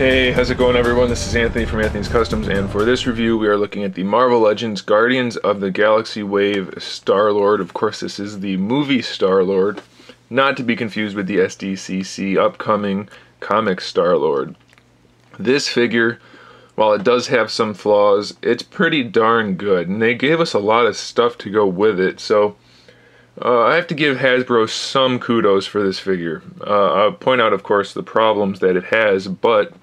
Hey, how's it going everyone? This is Anthony from Anthony's Customs, and for this review we are looking at the Marvel Legends Guardians of the Galaxy Wave Star-Lord. Of course, this is the movie Star-Lord, not to be confused with the SDCC upcoming comic Star-Lord. This figure, while it does have some flaws, it's pretty darn good, and they gave us a lot of stuff to go with it, so I have to give Hasbro some kudos for this figure. I'll point out, of course, the problems that it has, but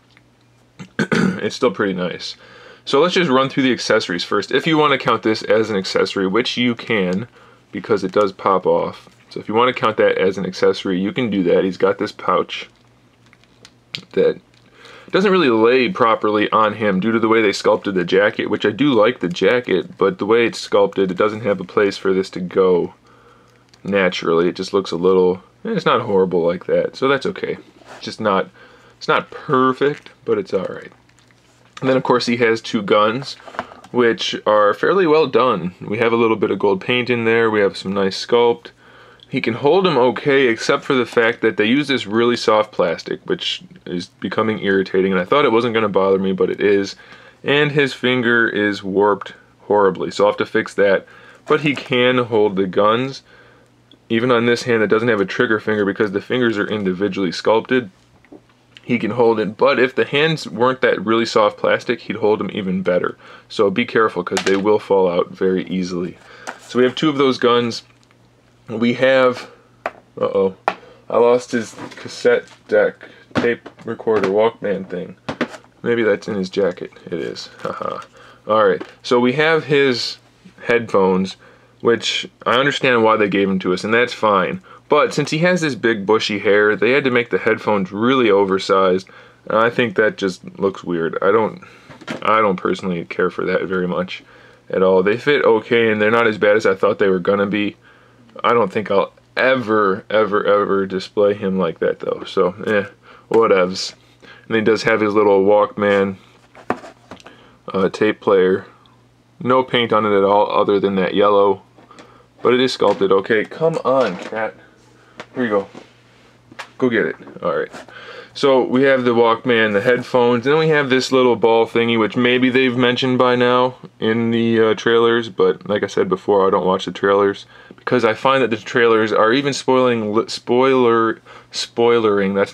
it's still pretty nice. So let's just run through the accessories first. If you want to count this as an accessory, which you can, because it does pop off. So if you want to count that as an accessory, you can do that. He's got this pouch that doesn't really lay properly on him due to the way they sculpted the jacket, which I do like the jacket, but the way it's sculpted, it doesn't have a place for this to go naturally. It just looks a little, it's not horrible like that, so that's okay. It's just not, it's not perfect, but it's alright. And then of course he has two guns, which are fairly well done. We have a little bit of gold paint in there, we have some nice sculpt. He can hold them okay, except for the fact that they use this really soft plastic, which is becoming irritating, and I thought it wasn't going to bother me, but it is. And his finger is warped horribly, so I'll have to fix that. But he can hold the guns. Even on this hand that doesn't have a trigger finger because the fingers are individually sculpted, he can hold it. But if the hands weren't that really soft plastic, he'd hold them even better. So be careful because they will fall out very easily. So we have two of those guns. We have, I lost his cassette deck, tape recorder, Walkman thing. Maybe that's in his jacket. It is. Haha. Alright, so we have his headphones, which I understand why they gave them to us, and that's fine. But since he has this big bushy hair, they had to make the headphones really oversized, and I think that just looks weird. I don't personally care for that very much at all. They fit okay, and they're not as bad as I thought they were gonna be. I don't think I'll ever display him like that though, so whatevs. And he does have his little Walkman tape player. No paint on it at all other than that yellow, but it is sculpted okay. Come on, cat. Here you go. Go get it. Alright. So we have the Walkman, the headphones, and then we have this little ball thingy, which maybe they've mentioned by now in the trailers, but like I said before, I don't watch the trailers because I find that the trailers are even spoiling, that's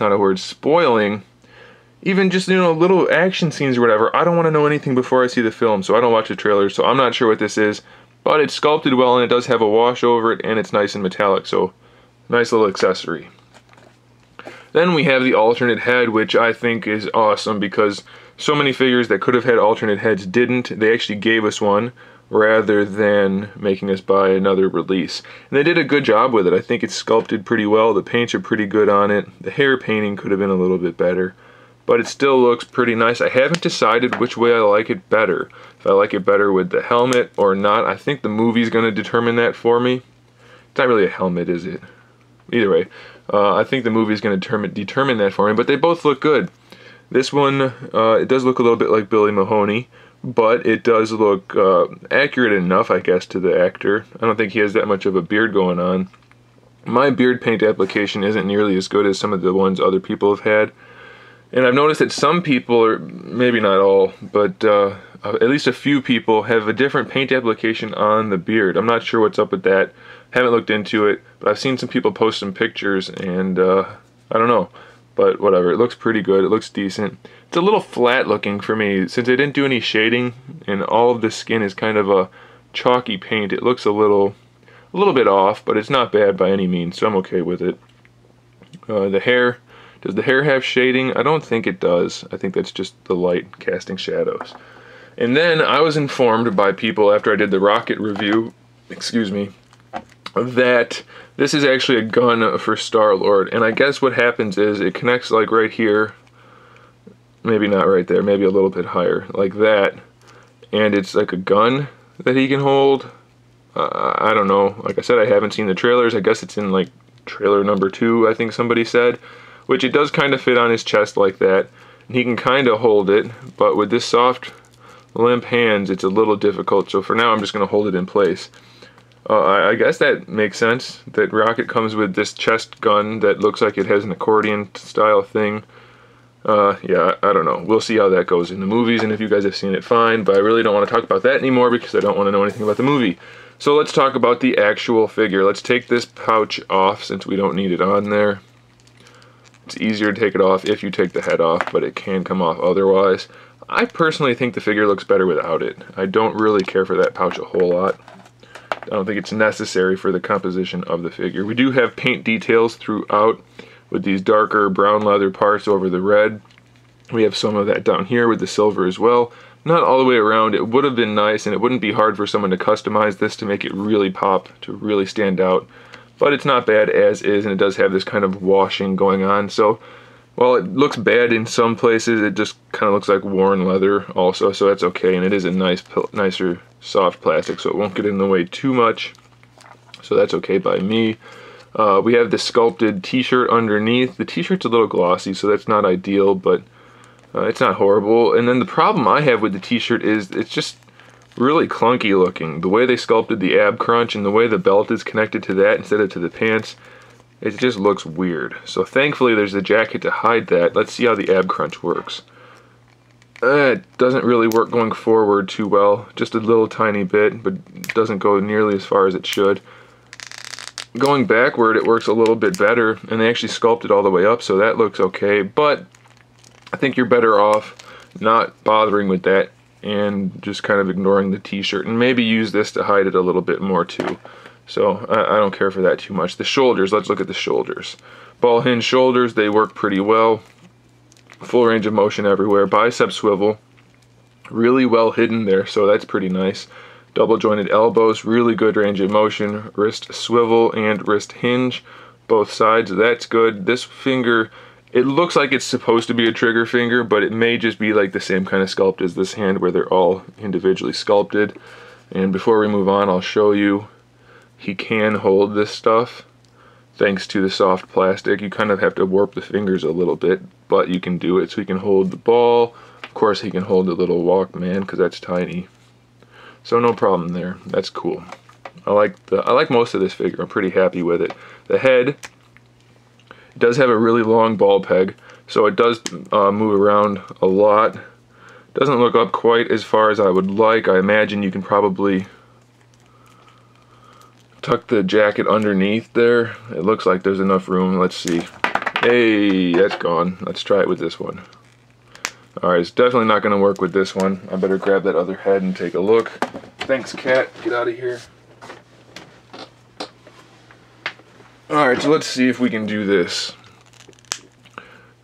not a word, spoiling even just, you know, little action scenes or whatever. I don't want to know anything before I see the film, so I don't watch the trailers, so I'm not sure what this is, but it's sculpted well and it does have a wash over it and it's nice and metallic, so nice little accessory. Then we have the alternate head, which I think is awesome because so many figures that could have had alternate heads didn't. They actually gave us one rather than making us buy another release. And they did a good job with it. I think it's sculpted pretty well. The paints are pretty good on it. The hair painting could have been a little bit better, but it still looks pretty nice. I haven't decided which way I like it better. If I like it better with the helmet or not. I think the movie's going to determine that for me. It's not really a helmet, is it? Either way, I think the movie's going to determine that for me, but they both look good. This one, it does look a little bit like Billy Mahoney, but it does look accurate enough, I guess, to the actor. I don't think he has that much of a beard going on. My beard paint application isn't nearly as good as some of the ones other people have had. And I've noticed that some people, or maybe not all, but at least a few people have a different paint application on the beard. I'm not sure what's up with that. Haven't looked into it, but I've seen some people post some pictures, and I don't know. But whatever, it looks pretty good. It looks decent. It's a little flat looking for me. Since they didn't do any shading, and all of the skin is kind of a chalky paint, it looks a little bit off, but it's not bad by any means, so I'm okay with it. The hair. Does the hair have shading? I don't think it does. I think that's just the light casting shadows. And then I was informed by people after I did the rocket review, excuse me, that this is actually a gun for Star-Lord. And I guess what happens is it connects like right here, maybe not right there, maybe a little bit higher, like that. And it's like a gun that he can hold. I don't know. Like I said, I haven't seen the trailers. I guess it's in like trailer number 2, I think somebody said. Which it does kind of fit on his chest like that. And he can kind of hold it, but with this soft, limp hands, it's a little difficult. So for now, I'm just going to hold it in place. I guess that makes sense, that Rocket comes with this chest gun that looks like it has an accordion style thing. Yeah, I don't know. We'll see how that goes in the movies, and if you guys have seen it, fine, but I really don't want to talk about that anymore because I don't want to know anything about the movie. So let's talk about the actual figure. Let's take this pouch off since we don't need it on there. It's easier to take it off if you take the head off, but it can come off otherwise. I personally think the figure looks better without it. I don't really care for that pouch a whole lot. I don't think it's necessary for the composition of the figure. We do have paint details throughout with these darker brown leather parts over the red. We have some of that down here with the silver as well. Not all the way around. It would have been nice, and it wouldn't be hard for someone to customize this to make it really pop, to really stand out. But it's not bad as is, and it does have this kind of washing going on. So while it looks bad in some places, it just kind of looks like worn leather also, so that's okay. And it is a nicer soft plastic, so it won't get in the way too much. So that's okay by me. We have the sculpted t-shirt underneath. The t-shirt's a little glossy, so that's not ideal, but it's not horrible. And then the problem I have with the t-shirt is it's just really clunky looking. The way they sculpted the ab crunch and the way the belt is connected to that instead of to the pants, it just looks weird. So thankfully there's a jacket to hide that. Let's see how the ab crunch works. It doesn't really work going forward too well. Just a little tiny bit, but it doesn't go nearly as far as it should. Going backward, it works a little bit better, and they actually sculpted all the way up, so that looks okay. But I think you're better off not bothering with that and just kind of ignoring the t-shirt, and maybe use this to hide it a little bit more too. So I don't care for that too much. The shoulders, let's look at the shoulders. Ball hinge shoulders, they work pretty well. Full range of motion everywhere. Bicep swivel, really well hidden there, so that's pretty nice. Double jointed elbows, really good range of motion. Wrist swivel and wrist hinge, both sides, that's good. This finger, it looks like it's supposed to be a trigger finger, but it may just be like the same kind of sculpt as this hand where they're all individually sculpted. And before we move on, I'll show you, he can hold this stuff thanks to the soft plastic. You kind of have to warp the fingers a little bit, but you can do it. So he can hold the ball. Of course, he can hold the little Walkman because that's tiny. So no problem there. That's cool. I like most of this figure. I'm pretty happy with it. The head does have a really long ball peg, so it does move around a lot. Doesn't look up quite as far as I would like. I imagine you can probably tuck the jacket underneath there. It looks like there's enough room. Let's see. Hey, that's gone. Let's try it with this one. Alright, it's definitely not going to work with this one. I better grab that other head and take a look. Thanks, cat. Get out of here. Alright, so let's see if we can do this.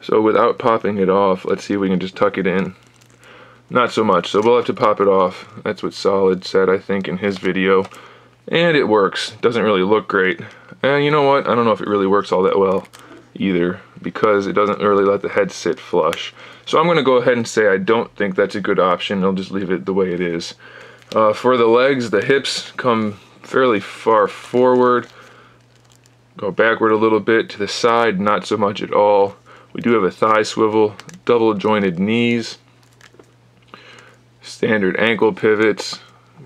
So without popping it off, let's see if we can just tuck it in. Not so much, so we'll have to pop it off. That's what Solid said, I think, in his video. And it works. Doesn't really look great. And you know what? I don't know if it really works all that well either, because it doesn't really let the head sit flush. So I'm going to go ahead and say I don't think that's a good option. I'll just leave it the way it is. For the legs, the hips come fairly far forward. Go backward a little bit. To the side, not so much at all. We do have a thigh swivel, double jointed knees, standard ankle pivots,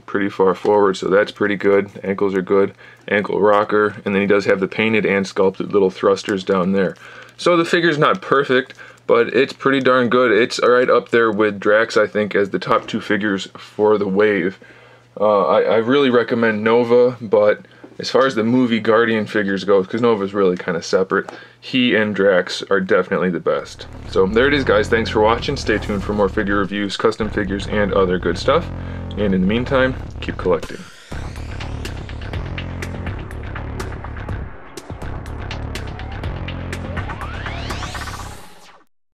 pretty far forward, so that's pretty good. Ankles are good. Ankle rocker, and then he does have the painted and sculpted little thrusters down there. So the figure's not perfect, but it's pretty darn good. It's right up there with Drax, I think, as the top two figures for the Wave. I really recommend Nova, but as far as the movie Guardian figures go, because Nova's really kind of separate, he and Drax are definitely the best. So there it is, guys. Thanks for watching. Stay tuned for more figure reviews, custom figures, and other good stuff. And in the meantime, keep collecting.